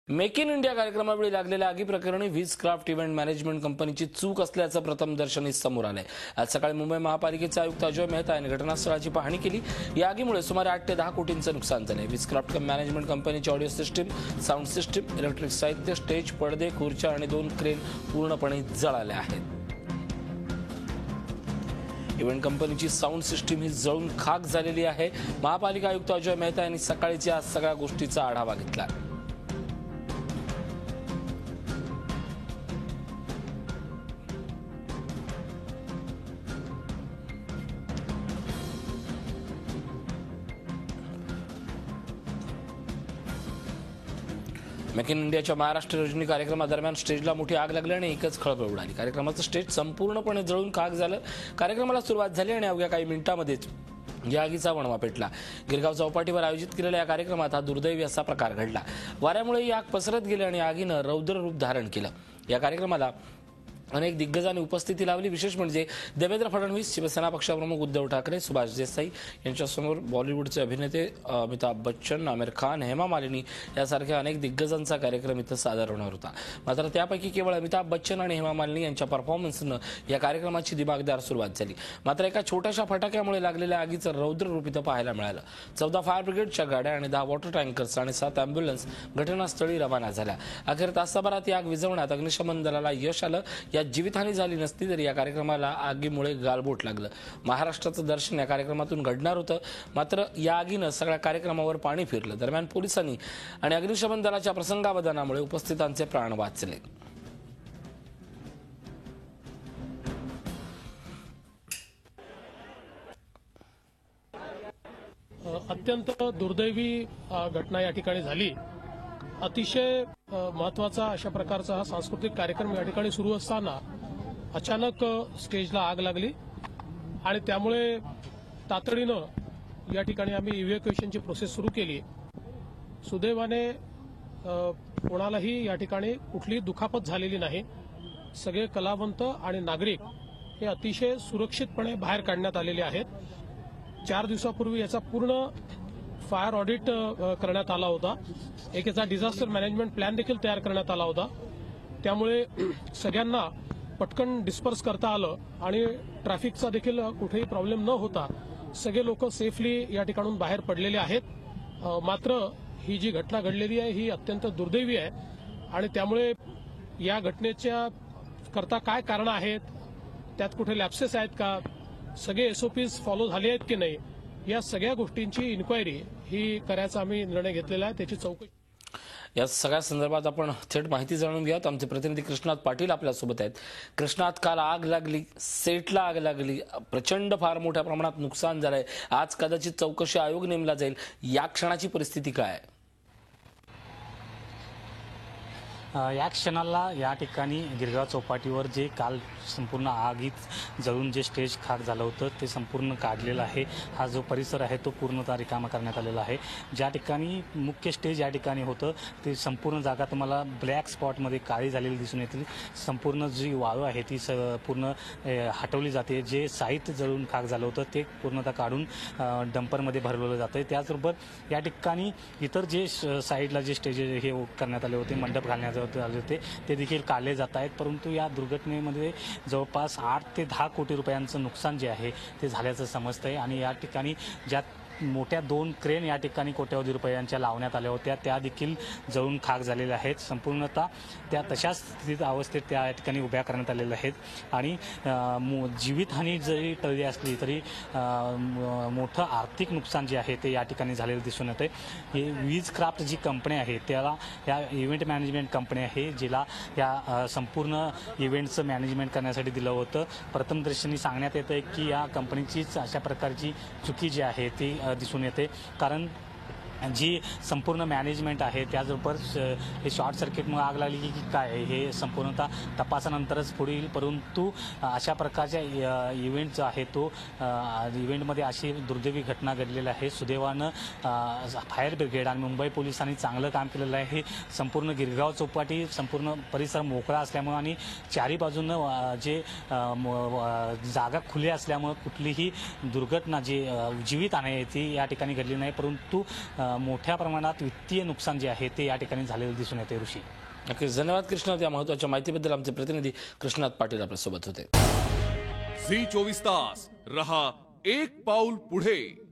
Make in India कार्यक्रमावेळी लागलेल्या आगी प्रकरणी वीज क्राफ्ट इव्हेंट मॅनेजमेंट कंपनीची चूक असल्याचं प्रथमदर्शनी समोर आलंय। आज सकाळी मुंबई महापालिकेचे आयुक्त अजय मेहता यांनी घटनास्थळाची पाहणी केली। या आगीमुळे सुमारे 8 ते 10 कोटींचं नुकसान झालंय। वीज क्राफ्ट मॅनेजमेंट कंपनीची audio system, sound system, electric साहित्य, स्टेज, पडदे, खुर्च्या आणि 2 क्रेन पूर्णपणे जळाल्या आहेत। इव्हेंट कंपनीची साऊंड सिस्टीम ही जळून खाक झालेली आहे। महापालिका आयुक्त अजय मेहता यांनी सकाळीच या सगळ्या गोष्टीचा आढावा घेतला। मेक इन इंडियाच्या महाराष्ट्र योजने कार्यक्रमादरम्यान स्टेजला मोठी आग लागल्याने एकच खळबळ उडाली। कार्यक्रमाचं स्टेज संपूर्णपणे जळून खाक झालं। कार्यक्रमाला सुरुवात झाली आणि अवघ्या काही मिनिटांमध्येच या आगीचा वणवा पेटला। गिरगाव चौपाटीवर आयोजित केलेल्या या कार्यक्रमात हा दुर्दैवी असा प्रकार घडला। वाऱ्यामुळे ही आग पसरत गेली आणि आगीनं रौद्र रूप धारण केलं। या कार्यक्रमाला अनेक दिग्गजांनी उपस्थिती लावली। विशेष म्हणजे देवेंद्र फडणवीस, शिवसेना पक्षप्रमुख उद्धव ठाकरे, सुभाष देसाई यांच्यासमोर बॉलिवूडचे अभिनेते अमिताभ बच्चन, आमिर खान, हेमा मालिनी यासारख्या अनेक दिग्गजांचा कार्यक्रम इथं सादर होणार होता। मात्र त्यापैकी केवळ अमिताभ बच्चन आणि हेमा मालिनी यांच्या परफॉर्मन्सनं या कार्यक्रमाची दिमागदार सुरुवात झाली। मात्र एका छोट्याशा फटाक्यामुळे लागलेल्या आगीचं रौद्र रूप इथं पाहायला मिळालं। 14 फायर ब्रिगेडच्या गाड्या आणि 10 वॉटर टँकर्स आणि 7 अँब्युलन्स घटनास्थळी रवाना झाल्या। अखेर तासाभरात ही आग विझवण्यात अग्निशमन दलाला यश आलं। यात जीवितहानी झाली नसती तरी या कार्यक्रमाला आगीमुळे गालबोट लागलं। महाराष्ट्राचं दर्शन या कार्यक्रमातून घडणार होतं, मात्र या आगीनं सगळ्या कार्यक्रमावर पाणी फिरलं। दरम्यान पोलिसांनी आणि अग्निशमन दलाच्या प्रसंगावधानामुळे उपस्थितांचे प्राण वाचले। अत्यंत दुर्दैवी घटना या ठिकाणी झाली। अतिशय महत्त्वाचा अशा प्रकारचा हा सांस्कृतिक कार्यक्रम या ठिकाणी सुरू असताना अचानक स्टेजला आग लागली आणि त्यामुळे तातडीनं या ठिकाणी आम्ही इव्हॅक्युएशनची प्रोसेस सुरू केली। सुदैवाने कोणालाही या ठिकाणी कुठलीही दुखापत झालेली नाही। सगळे कलावंत आणि नागरिक हे अतिशय सुरक्षितपणे बाहेर काढण्यात आलेले आहेत। 4 दिवसापूर्वी याचा पूर्ण फायर ऑडिट करण्यात आला होता। एक याचा डिझास्टर मॅनेजमेंट प्लॅन देखील तयार करण्यात आला होता। त्यामुळे सगळ्यांना पटकन डिस्पर्स करता आलं आणि ट्रॅफिकचा देखील कुठेही प्रॉब्लेम न होता सगळे लोक सेफली या ठिकाणून बाहेर पडलेले आहेत। मात्र ही जी घटना घडलेली आहे ही अत्यंत दुर्दैवी आहे आणि त्यामुळे या घटनेच्या करता काय कारण आहेत, त्यात कुठे लॅप्सेस आहेत का, सगळे एसओपीज फॉलो झाले आहेत की नाही, या सगळ्या गोष्टींची इन्क्वायरी ही करायचा आम्ही निर्णय घेतलेला आहे। त्याची चौकशी या सगळ्या संदर्भात आपण थेट माहिती जाणून घेऊयात। आमचे प्रतिनिधी कृष्णात पाटील आपल्यासोबत आहेत। कृष्णात, काल आग लागली, सेटला आग लागली, प्रचंड फार मोठ्या प्रमाणात नुकसान झालंय। आज कदाचित चौकशी आयोग नेमला जाईल। या क्षणाची परिस्थिती काय आहे? या क्षणाला या ठिकाणी गिरगाव चौपाटीवर जे काल संपूर्ण आगीत जळून जे स्टेज खाक झालं होतं ते संपूर्ण काढलेलं आहे। हा जो परिसर आहे तो पूर्णतः रिकामा करण्यात आलेला आहे। ज्या ठिकाणी मुख्य स्टेज या ठिकाणी होतं ते संपूर्ण जागा तुम्हाला ब्लॅक स्पॉटमध्ये काळी झालेली दिसून येतील। संपूर्ण जी वाळू आहे ती पूर्ण हटवली जाते। जे साहित्य जळून खाक झालं होतं ते पूर्णतः काढून डंपरमध्ये भरवलं जातं। त्याचबरोबर या ठिकाणी इतर जे साईडला जे स्टेज हे करण्यात आले होते, मंडप घालण्यात आले होते, ते देखील काढले जात आहेत। परंतु या दुर्घटनेमध्ये जवळपास 8 ते 10 कोटी रुपयांचं नुकसान जे आहे ते झाल्याचं समजतंय आणि या ठिकाणी ज्या मोठ्या 2 क्रेन या ठिकाणी कोट्यवधी रुपयांच्या लावण्यात आल्या होत्या त्या देखील जळून खाक झालेल्या आहेत। संपूर्णतः त्या तशाच स्थितीत अवस्थेत त्या ठिकाणी उभ्या करण्यात आलेल्या आहेत आणि जीवितहानी जरी टळली असली तरी मोठं आर्थिक नुकसान जे आहे ते या ठिकाणी झालेलं दिसून येते। हे वीज क्राफ्ट जी कंपनी आहे त्याला या इव्हेंट मॅनेजमेंट कंपनी आहे जिला या संपूर्ण इव्हेंटचं मॅनेजमेंट करण्यासाठी दिलं होतं। प्रथमदर्शनी सांगण्यात येतं की या कंपनीचीच अशा प्रकारची चुकी जी आहे ती दिसून येते, कारण जी संपूर्ण मॅनेजमेंट आहे त्याचबरोबर हे शॉर्ट सर्किटमुळे आग लागली की काय हे संपूर्णतः तपासानंतरच पुढील। परंतु अशा प्रकारच्या इव्हेंट जो आहे तो इव्हेंटमध्ये अशी दुर्दैवी घटना घडलेली आहे। सुदैवानं फायर ब्रिगेड आणि मुंबई पोलिसांनी चांगलं काम केलेलं आहे। संपूर्ण गिरगाव चौपाटी संपूर्ण परिसर मोकळा असल्यामुळे आणि चारी बाजूनं जे जागा खुली असल्यामुळे कुठलीही दुर्घटना जी जीवितहानी आहे ती या ठिकाणी घडली नाही। परंतु मोठ्या प्रमाणात वित्तीय नुकसान जे आहे ते या ठिकाणी झालेलं दिसून येते. ऋषी, नक्कीच धन्यवाद कृष्णात. या महत्त्वाच्या माहितीबद्दल आमचे प्रतिनिधी कृष्णात पाटील आपल्यासोबत होते. झी 24 तास रहा एक पाऊल पुढे.